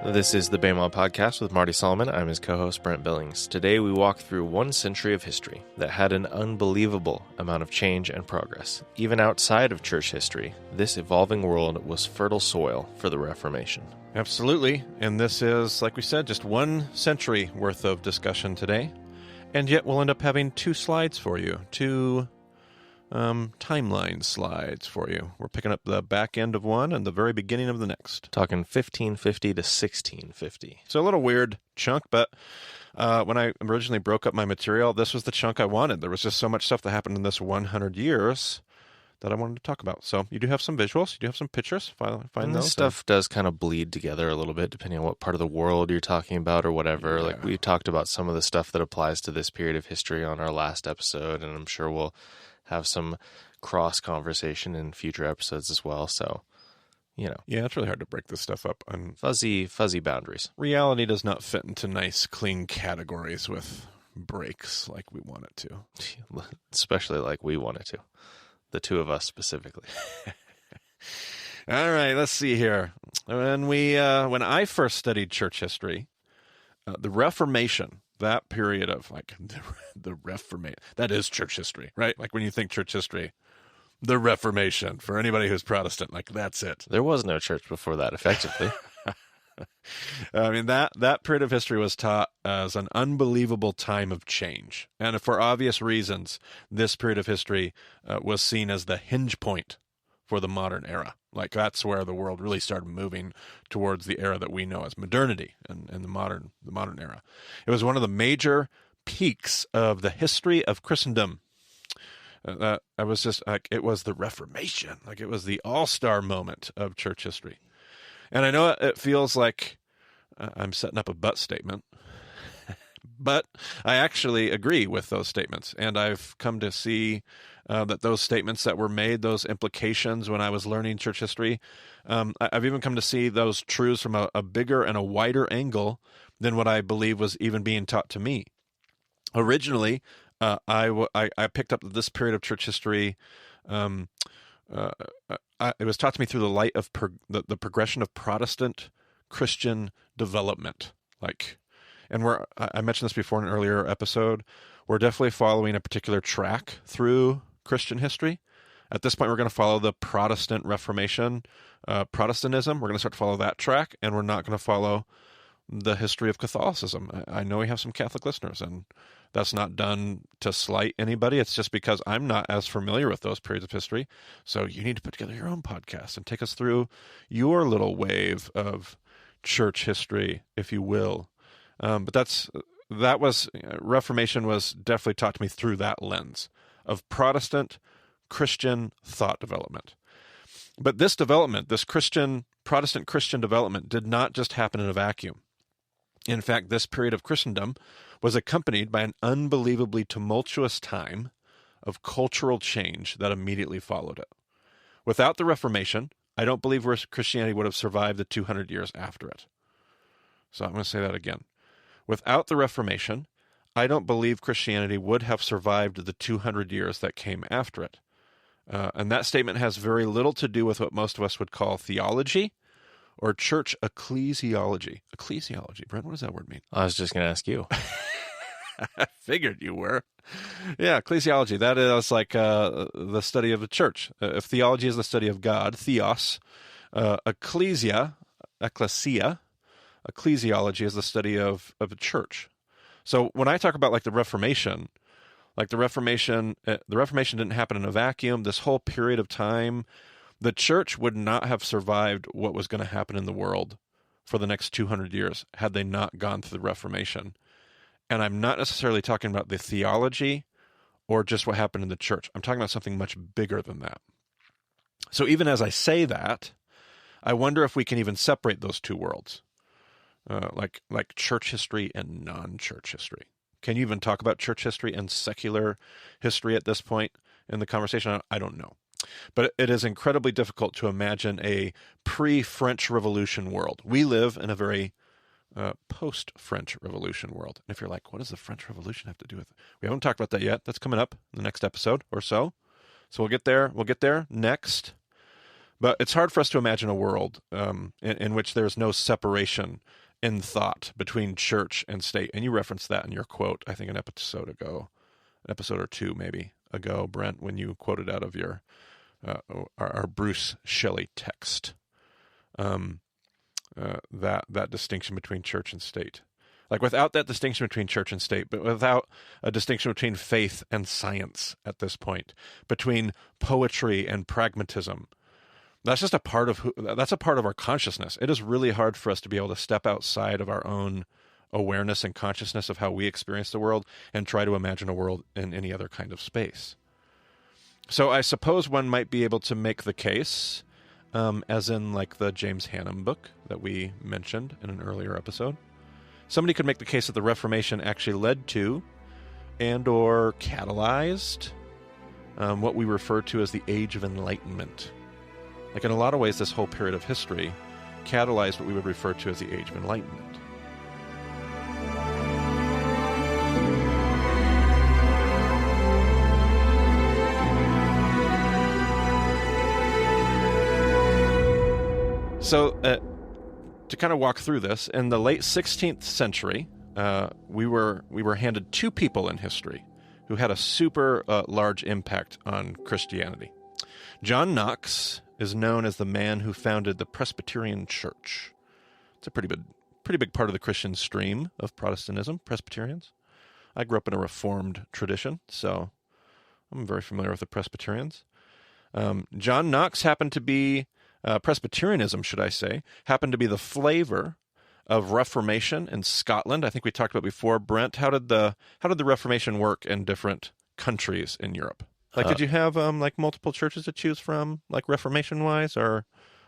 This is the Bama Podcast with Marty Solomon. I'm his co-host, Brent Billings. Today we walk through 1 century of history that had an unbelievable amount of change and progress. Even outside of church history, this evolving world was fertile soil for the Reformation. Absolutely, and this is, like we said, just 1 century worth of discussion today, and yet we'll end up having 2 slides for you, 2 timeline slides for you. We're picking up the back end of one and the very beginning of the next. Talking 1550 to 1650. So a little weird chunk, but when I originally broke up my material, this was the chunk I wanted. There was just so much stuff that happened in this 100 years that I wanted to talk about. So you do have some visuals, you do have some pictures. Find and those. This stuff does kind of bleed together a little bit, depending on what part of the world you're talking about or whatever. Yeah. Like we talked about some of the stuff that applies to this period of history on our last episode, and I'm sure we'll have some cross conversation in future episodes as well. So, Yeah, it's really hard to break this stuff up on fuzzy boundaries. Reality does not fit into nice, clean categories with breaks like we want it to. Especially like we want it to. The two of us specifically. All right, let's see here. When I first studied church history, the Reformation, that period of like the Reformation, that is church history, right? Like when you think church history, the Reformation, for anybody who's Protestant, like that's it. There was no church before that, effectively. I mean, that period of history was taught as an unbelievable time of change. And for obvious reasons, this period of history was seen as the hinge point for the modern era. Like that's where the world really started moving towards the era that we know as modernity and the modern era. It was one of the major peaks of the history of Christendom. I was just like, it was the Reformation. Like it was the all-star moment of church history. And I know it feels like I'm setting up a but statement, but I actually agree with those statements. And I've come to see that those statements that were made, those implications when I was learning church history, I've even come to see those truths from a bigger and a wider angle than what I believe was even being taught to me. Originally, I picked up this period of church history. It was taught to me through the light of the progression of Protestant Christian development. I mentioned this before in an earlier episode. We're definitely following a particular track through Christian history. At this point, we're going to follow the Protestant Reformation, Protestantism. We're going to start to follow that track, and we're not going to follow the history of Catholicism. I know we have some Catholic listeners, and that's not done to slight anybody. It's just because I'm not as familiar with those periods of history. So you need to put together your own podcast and take us through your little wave of church history, if you will. Reformation was definitely taught to me through that lens of Protestant Christian thought development. But this development, this Protestant Christian development, did not just happen in a vacuum. In fact, this period of Christendom was accompanied by an unbelievably tumultuous time of cultural change that immediately followed it. Without the Reformation, I don't believe Christianity would have survived the 200 years after it. So I'm going to say that again. Without the Reformation, I don't believe Christianity would have survived the 200 years that came after it. And that statement has very little to do with what most of us would call theology or church ecclesiology. Ecclesiology. Brent, what does that word mean? I was just going to ask you. I figured you were. Yeah, ecclesiology. That is like the study of the church. If theology is the study of God, theos, ecclesia, ecclesiology is the study of a church. So when I talk about like the Reformation didn't happen in a vacuum. This whole period of time, the church would not have survived what was going to happen in the world for the next 200 years had they not gone through the Reformation. And I'm not necessarily talking about the theology or just what happened in the church. I'm talking about something much bigger than that. So even as I say that, I wonder if we can even separate those two worlds, like church history and non-church history. Can you even talk about church history and secular history at this point in the conversation? I don't know. But it is incredibly difficult to imagine a pre-French Revolution world. We live in a very post-French Revolution world. And if you're like, what does the French Revolution have to do with it? We haven't talked about that yet. That's coming up in the next episode or so. So we'll get there. We'll get there next. But it's hard for us to imagine a world in which there's no separation in thought between church and state. And you referenced that in your quote, I think an episode or two maybe ago, Brent, when you quoted out of your our Bruce Shelley text, that distinction between church and state. Like without that distinction between church and state, but without a distinction between faith and science at this point, between poetry and pragmatism, that's just a part of that's a part of our consciousness. It is really hard for us to be able to step outside of our own awareness and consciousness of how we experience the world and try to imagine a world in any other kind of space. So I suppose one might be able to make the case, as in like the James Hannam book that we mentioned in an earlier episode. Somebody could make the case that the Reformation actually led to and or catalyzed what we refer to as the Age of Enlightenment. Like in a lot of ways, this whole period of history catalyzed what we would refer to as the Age of Enlightenment. So, to kind of walk through this, in the late 16th century, we were handed two people in history who had a super large impact on Christianity. John Knox is known as the man who founded the Presbyterian Church. It's a pretty big part of the Christian stream of Protestantism, Presbyterians. I grew up in a Reformed tradition, so I'm very familiar with the Presbyterians. John Knox happened to be Presbyterianism, should I say, happened to be the flavor of Reformation in Scotland. I think we talked about before. Brent, how did the Reformation work in different countries in Europe? Like, did you have like multiple churches to choose from, like Reformation wise, or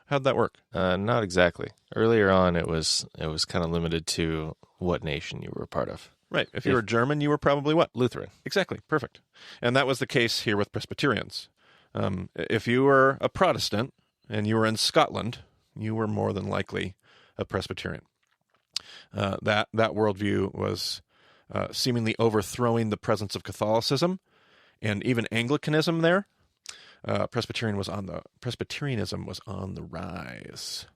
how'd that work? Not exactly. Earlier on, it was kind of limited to what nation you were a part of. Right. If you were German, you were probably what? Lutheran. Exactly. Perfect. And that was the case here with Presbyterians. If you were a Protestant and you were in Scotland, you were more than likely a Presbyterian. That worldview was seemingly overthrowing the presence of Catholicism and even Anglicanism there. Presbyterianism was on the rise.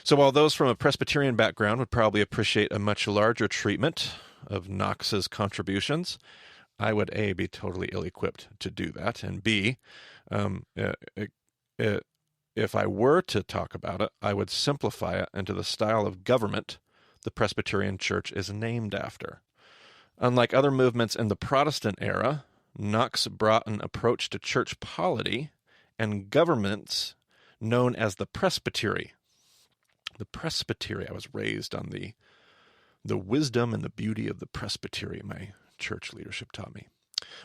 So while those from a Presbyterian background would probably appreciate a much larger treatment of Knox's contributions, I would A, be totally ill-equipped to do that, and B, if I were to talk about it, I would simplify it into the style of government the Presbyterian Church is named after. Unlike other movements in the Protestant era, Knox brought an approach to church polity and governments known as the presbytery. The presbytery, I was raised on the wisdom and the beauty of the presbytery, my church leadership taught me.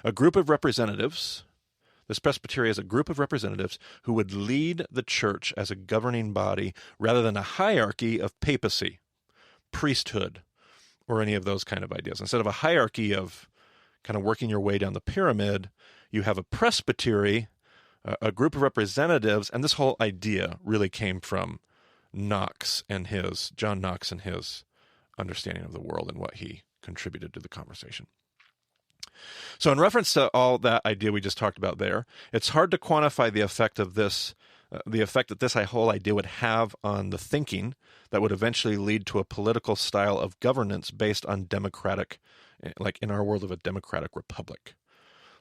A group of representatives, this presbytery is a group of representatives who would lead the church as a governing body rather than a hierarchy of papacy, priesthood, or any of those kind of ideas. Instead of a hierarchy of kind of working your way down the pyramid, you have a presbytery, a group of representatives, and this whole idea really came from John Knox and his understanding of the world and what he contributed to the conversation. So in reference to all that idea we just talked about there, it's hard to quantify the effect of this, the effect that this whole idea would have on the thinking that would eventually lead to a political style of governance based on democratic, like in our world of a democratic republic,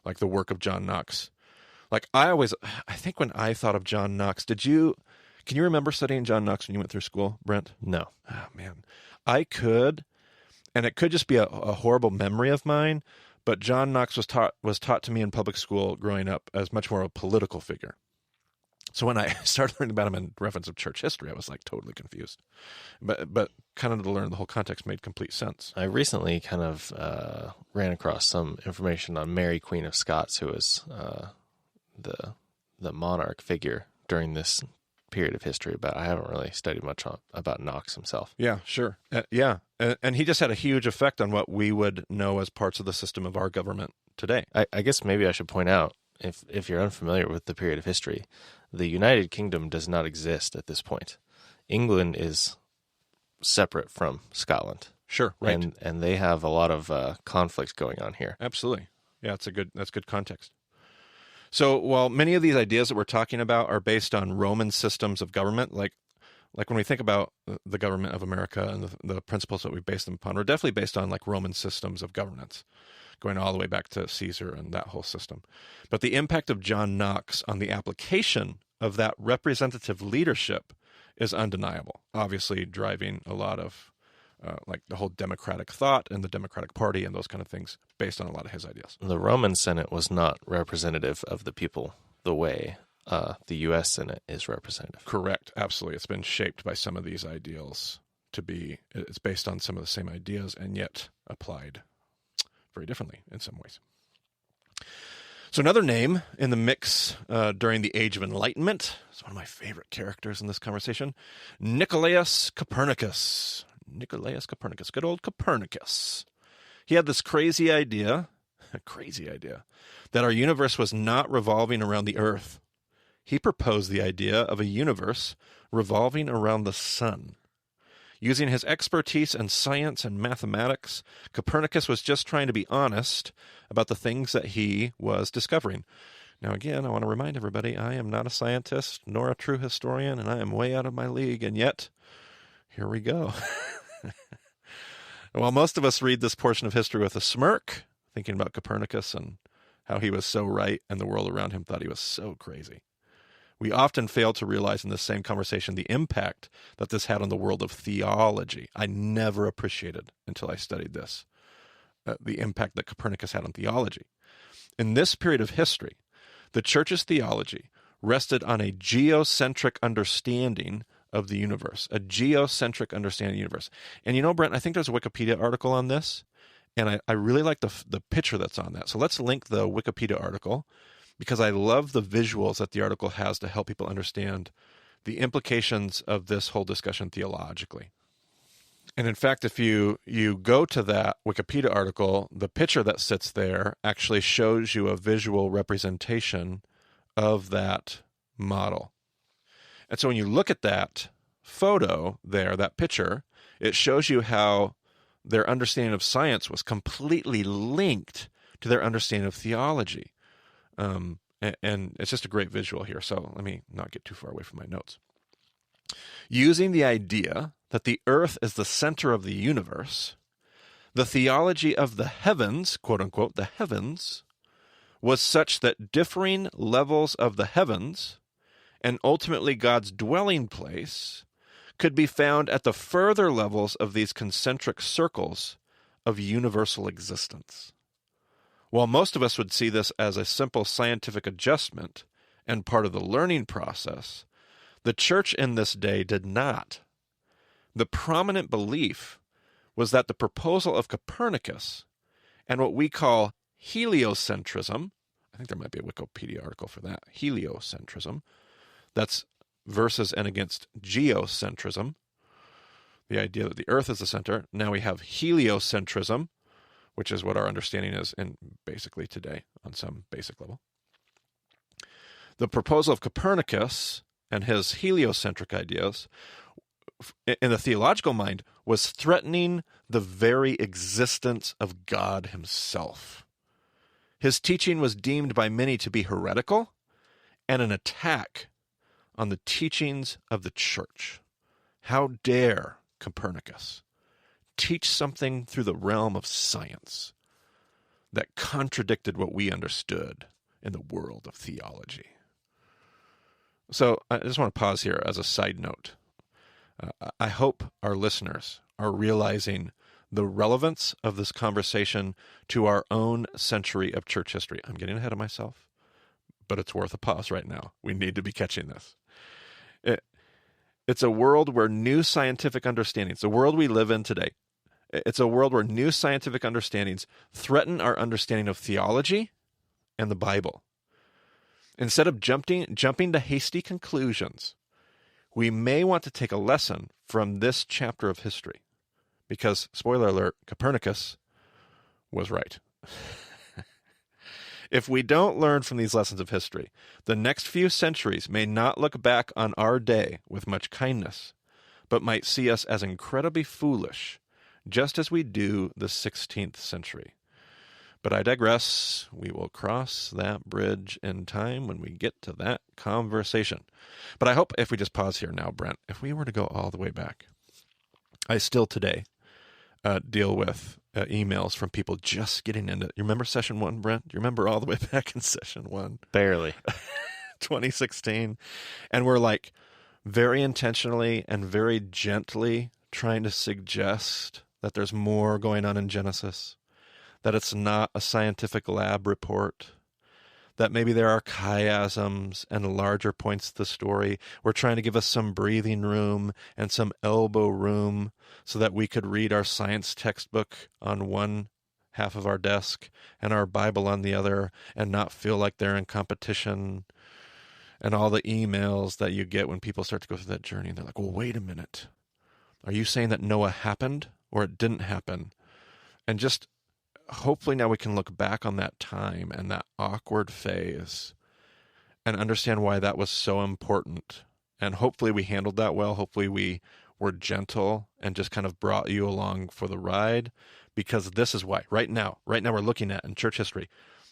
like the work of John Knox. Like I think when I thought of John Knox, can you remember studying John Knox when you went through school, Brent? No. Oh, man. I could, and it could just be a horrible memory of mine, but John Knox was taught to me in public school growing up as much more of a political figure. So when I started learning about him in reference of church history, I was like totally confused. But kind of to learn the whole context made complete sense. I recently kind of ran across some information on Mary, Queen of Scots, who was the monarch figure during this period of history, but I haven't really studied much about Knox himself. Yeah, sure. And he just had a huge effect on what we would know as parts of the system of our government today. I guess maybe I should point out, if you're unfamiliar with the period of history, the United Kingdom does not exist at this point. England is separate from Scotland. Sure, right. And they have a lot of conflict going on here. Absolutely. Yeah, that's good context. So while many of these ideas that we're talking about are based on Roman systems of government, like when we think about the government of America and the principles that we base them upon, we're definitely based on like Roman systems of governance, going all the way back to Caesar and that whole system. But the impact of John Knox on the application of that representative leadership is undeniable, obviously driving a lot of like the whole democratic thought and the Democratic Party and those kind of things based on a lot of his ideas. The Roman Senate was not representative of the people the way the U.S. Senate is representative. Correct. Absolutely. It's been shaped by some of these ideals it's based on some of the same ideas and yet applied very differently in some ways. So another name in the mix during the Age of Enlightenment is one of my favorite characters in this conversation, Nicolaus Copernicus. Nicolaus Copernicus, good old Copernicus. He had this crazy idea, that our universe was not revolving around the Earth. He proposed the idea of a universe revolving around the sun. Using his expertise in science and mathematics, Copernicus was just trying to be honest about the things that he was discovering. Now, again, I want to remind everybody, I am not a scientist nor a true historian, and I am way out of my league, and yet, here we go. While most of us read this portion of history with a smirk, thinking about Copernicus and how he was so right and the world around him thought he was so crazy, we often fail to realize in this same conversation the impact that this had on the world of theology. I never appreciated until I studied this, the impact that Copernicus had on theology. In this period of history, the church's theology rested on a geocentric understanding of the universe, a geocentric understanding of the universe. And you know, Brent, I think there's a Wikipedia article on this, and I really like the picture that's on that. So let's link the Wikipedia article, because I love the visuals that the article has to help people understand the implications of this whole discussion theologically. And in fact, if you go to that Wikipedia article, the picture that sits there actually shows you a visual representation of that model. And so when you look at that photo there, that picture, it shows you how their understanding of science was completely linked to their understanding of theology. And it's just a great visual here. So let me not get too far away from my notes. Using the idea that the earth is the center of the universe, the theology of the heavens, quote unquote, the heavens, was such that differing levels of the heavens and ultimately God's dwelling place could be found at the further levels of these concentric circles of universal existence. While most of us would see this as a simple scientific adjustment and part of the learning process, the church in this day did not. The prominent belief was that the proposal of Copernicus and what we call heliocentrism, I think there might be a Wikipedia article for that, heliocentrism, that's versus and against geocentrism, the idea that the earth is the center. Now we have heliocentrism, which is what our understanding is in basically today on some basic level. The proposal of Copernicus and his heliocentric ideas in the theological mind was threatening the very existence of God himself. His teaching was deemed by many to be heretical and an attack on the teachings of the church. How dare Copernicus teach something through the realm of science that contradicted what we understood in the world of theology? So I just want to pause here as a side note. I hope our listeners are realizing the relevance of this conversation to our own century of church history. I'm getting ahead of myself, but it's worth a pause right now. We need to be catching this. It's a world where new scientific understandings, the world we live in today, it's a world where new scientific understandings threaten our understanding of theology and the Bible. Instead of jumping to hasty conclusions, we may want to take a lesson from this chapter of history. Because, spoiler alert, Copernicus was right. If we don't learn from these lessons of history, the next few centuries may not look back on our day with much kindness, but might see us as incredibly foolish, just as we do the 16th century. But I digress. We will cross that bridge in time when we get to that conversation. But I hope if we just pause here now, Brent, if we were to go all the way back, I still today deal with emails from people just getting into it. You remember session 1, Brent? Do you remember all the way back in session 1? Barely. 2016. And we're like very intentionally and very gently trying to suggest that there's more going on in Genesis, that it's not a scientific lab report, that maybe there are chiasms and larger points to the story. We're trying to give us some breathing room and some elbow room so that we could read our science textbook on one half of our desk and our Bible on the other and not feel like they're in competition. And all the emails that you get when people start to go through that journey, they're like, well, wait a minute. Are you saying that Noah happened or it didn't happen? And just hopefully now we can look back on that time and that awkward phase and understand why that was so important. And hopefully we handled that well. Hopefully we were gentle and just kind of brought you along for the ride, because this is why right now we're looking at in church history,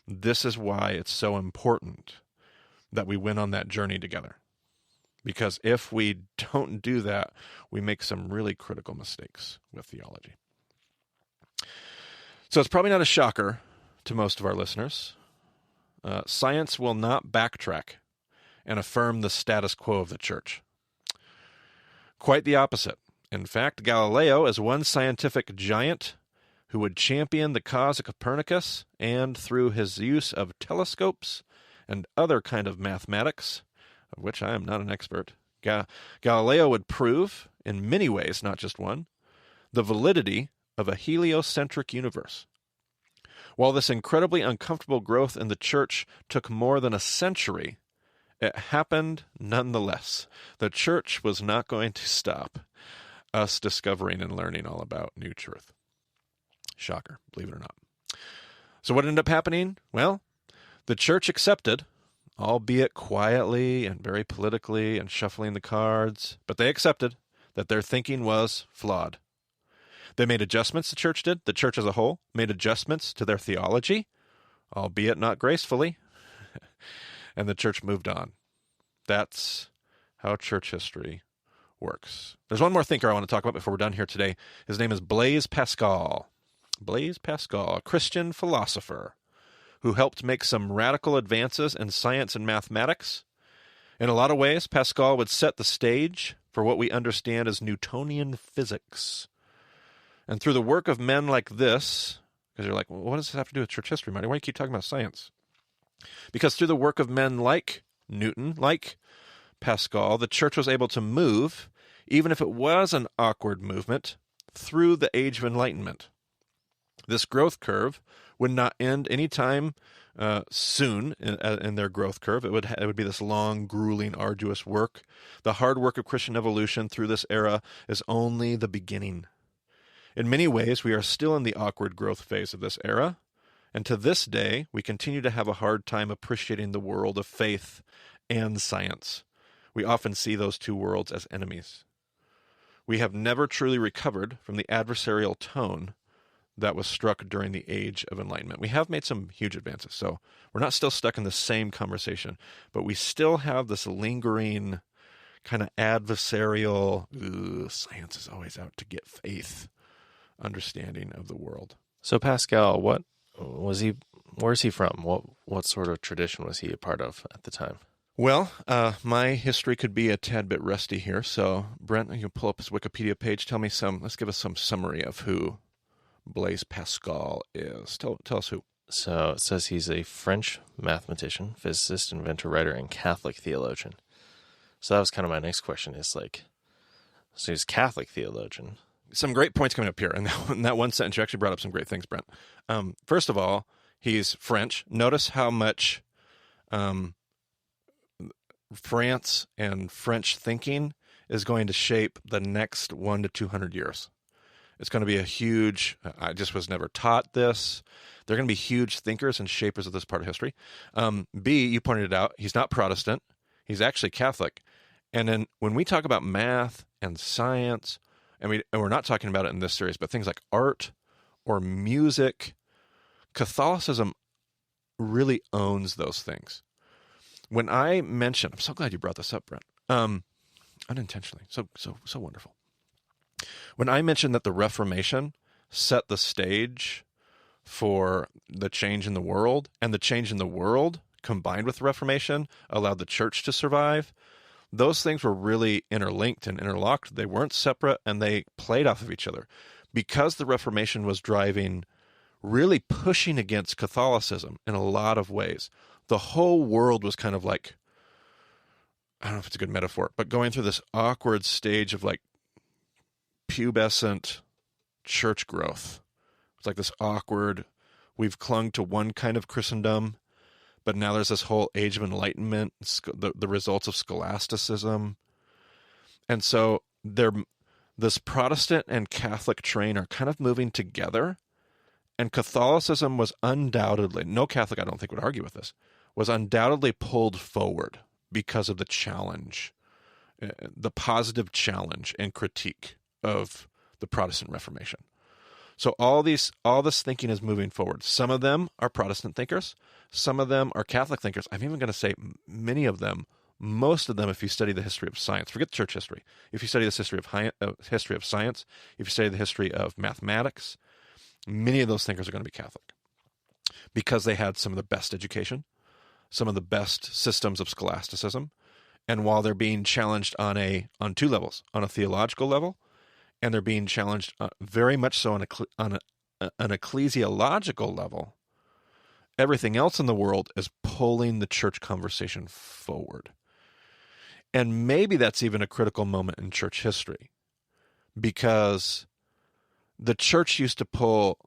this is why it's so important that we went on that journey together. Because if we don't do that, we make some really critical mistakes with theology. So it's probably not a shocker to most of our listeners. Science will not backtrack and affirm the status quo of the church. Quite the opposite. In fact, Galileo is one scientific giant who would champion the cause of Copernicus, and through his use of telescopes and other kind of mathematics, of which I am not an expert, Galileo would prove, in many ways, not just one, the validity of a heliocentric universe. While this incredibly uncomfortable growth in the church took more than a century, it happened nonetheless. The church was not going to stop us discovering and learning all about new truth. Shocker, believe it or not. So what ended up happening? Well, the church accepted, albeit quietly and very politically and shuffling the cards, but they accepted that their thinking was flawed. They made adjustments, the church did. The church as a whole made adjustments to their theology, albeit not gracefully, and the church moved on. That's how church history works. There's one more thinker I want to talk about before we're done here today. His name is Blaise Pascal. Blaise Pascal, a Christian philosopher who helped make some radical advances in science and mathematics. In a lot of ways, Pascal would set the stage for what we understand as Newtonian physics. And through the work of men like this, because you're like, well, what does this have to do with church history, Marty? Why do you keep talking about science? Because through the work of men like Newton, like Pascal, the church was able to move, even if it was an awkward movement, through the Age of Enlightenment. This growth curve would not end anytime soon in their growth curve. It would be this long, grueling, arduous work. The hard work of Christian evolution through this era is only the beginning. In many ways, we are still in the awkward growth phase of this era, and to this day, we continue to have a hard time appreciating the world of faith and science. We often see those two worlds as enemies. We have never truly recovered from the adversarial tone that was struck during the Age of Enlightenment. We have made some huge advances, so we're not still stuck in the same conversation, but we still have this lingering kind of adversarial, science is always out to get faith, understanding of the world. So Pascal, what was he? Where's he from? What sort of tradition was he a part of at the time? Well, my history could be a tad bit rusty here, so Brent, you can pull up his Wikipedia page. Let's give us some summary of who Blaise Pascal is. Tell us who. So it says he's a French mathematician, physicist, inventor, writer, and Catholic theologian. So that was kind of my next question. So he's a Catholic theologian. Some great points coming up here. And in that one sentence, you actually brought up some great things, Brent. First of all, he's French. Notice how much France and French thinking is going to shape the next 100 to 200 years. It's going to be a huge, I just was never taught this. They're going to be huge thinkers and shapers of this part of history. B, you pointed it out, he's not Protestant. He's actually Catholic. And then when we talk about math and science, and we're not talking about it in this series, but things like art or music, Catholicism really owns those things. When I mention, I'm so glad you brought this up, Brent. Unintentionally, so wonderful. When I mentioned that the Reformation set the stage for the change in the world, and the change in the world combined with the Reformation allowed the church to survive, those things were really interlinked and interlocked. They weren't separate, and they played off of each other. Because the Reformation was driving, really pushing against Catholicism in a lot of ways, the whole world was kind of like, I don't know if it's a good metaphor, but going through this awkward stage of like pubescent church growth. It's like this awkward, we've clung to one kind of Christendom, but now there's this whole age of enlightenment, the results of scholasticism. And so this Protestant and Catholic train are kind of moving together. And Catholicism was undoubtedly, no Catholic I don't think would argue with this, was undoubtedly pulled forward because of the challenge, the positive challenge and critique of the Protestant Reformation. So all this thinking is moving forward. Some of them are Protestant thinkers. Some of them are Catholic thinkers. I'm even going to say many of them, most of them, if you study the history of science, forget church history. If you study this history of science, if you study the history of mathematics, many of those thinkers are going to be Catholic because they had some of the best education, some of the best systems of scholasticism. And while they're being challenged on two levels, on a theological level, and they're being challenged very much so on an ecclesiological level, everything else in the world is pulling the church conversation forward. And maybe that's even a critical moment in church history, because the church used to pull,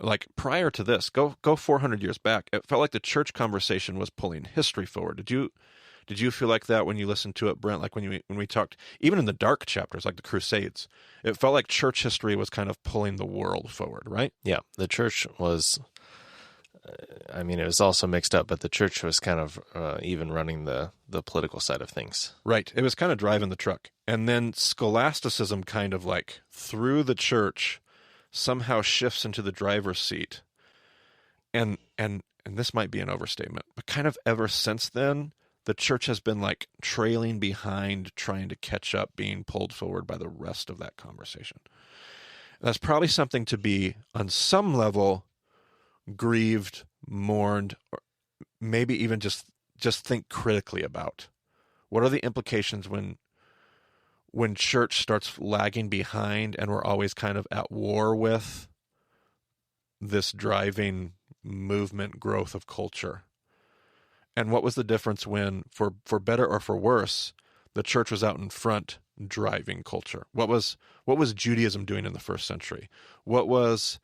like prior to this, go 400 years back, it felt like the church conversation was pulling history forward. Did you feel like that when you listened to it, Brent? Like when we talked, even in the dark chapters, like the Crusades, it felt like church history was kind of pulling the world forward, right? Yeah, the church was, it was also mixed up, but the church was kind of even running the political side of things. Right. It was kind of driving the truck. And then scholasticism kind of like through the church somehow shifts into the driver's seat. And this might be an overstatement, but kind of ever since then, the church has been like trailing behind, trying to catch up, being pulled forward by the rest of that conversation. That's probably something to be, on some level, grieved, mourned, or maybe even just think critically about. What are the implications when church starts lagging behind and we're always kind of at war with this driving movement growth of culture? And what was the difference when, for better or for worse, the church was out in front driving culture? What was Judaism doing in the first century? What was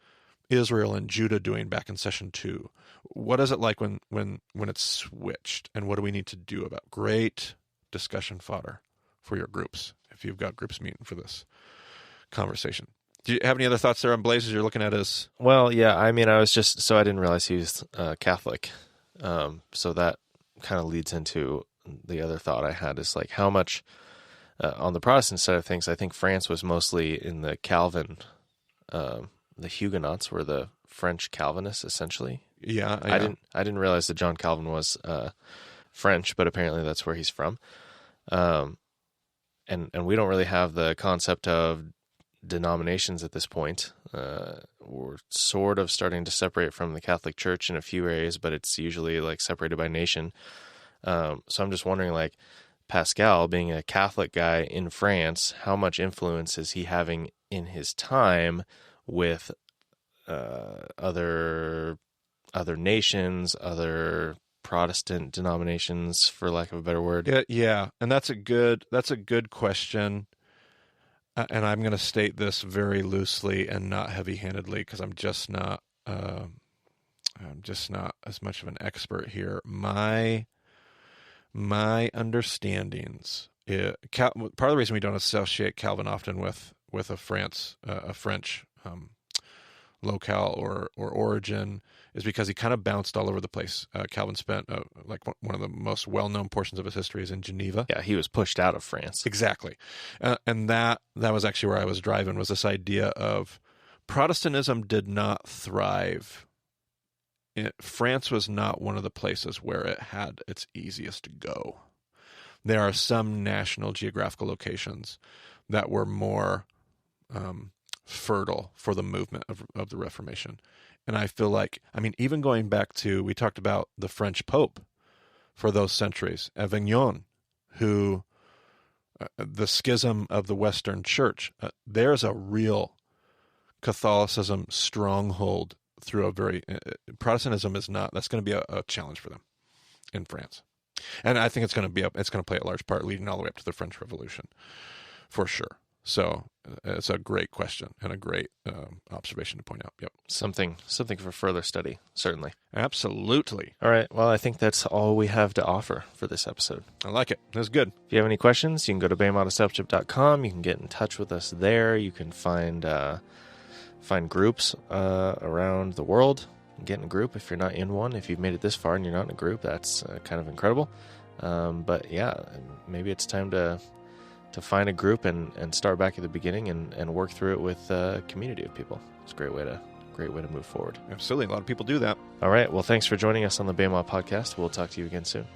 Israel and Judah doing back in session 2? What is it like when it's switched? And what do we need to do about? Great discussion fodder for your groups, if you've got groups meeting for this conversation. Do you have any other thoughts there on Blaze as you're looking at his? Well, yeah, I didn't realize he was Catholic. So that kind of leads into the other thought I had, is like how much on the Protestant side of things, I think France was mostly in the Calvin, the Huguenots were the French Calvinists essentially. Yeah. I didn't realize that John Calvin was French, but apparently that's where he's from. And we don't really have the concept of denominations at this point. We're sort of starting to separate from the Catholic Church in a few areas, but it's usually like separated by nation. So I'm just wondering, like, Pascal being a Catholic guy in France, how much influence is he having in his time with other nations, other Protestant denominations, for lack of a better word? Yeah, and that's a good question. And I'm going to state this very loosely and not heavy-handedly, because I'm just not as much of an expert here. My understandings, part of the reason we don't associate Calvin often with a French locale or origin is because he kind of bounced all over the place. Calvin spent like one of the most well-known portions of his history is in Geneva. Yeah, he was pushed out of France. Exactly. And that was actually where I was driving, was this idea of Protestantism did not thrive France was not one of the places where it had its easiest to go. There are some national geographical locations that were more fertile for the movement of the Reformation. And I feel like, even going back to, we talked about the French Pope for those centuries, Avignon, who, the schism of the Western Church, there's a real Catholicism stronghold through a very, Protestantism is not, that's going to be a challenge for them in France. And I think it's going to play a large part leading all the way up to the French Revolution, for sure. So it's a great question and a great observation to point out. Yep. Something for further study, certainly. Absolutely. All right. Well, I think that's all we have to offer for this episode. I like it. That's good. If you have any questions, you can go to BEMA.discipleship.com. You can get in touch with us there. You can find groups around the world. Get in a group if you're not in one. If you've made it this far and you're not in a group, that's kind of incredible. But yeah, maybe it's time to find a group and start back at the beginning and work through it with a community of people. It's a great way to move forward. Absolutely. A lot of people do that. All right. Well, thanks for joining us on the BEMA podcast. We'll talk to you again soon.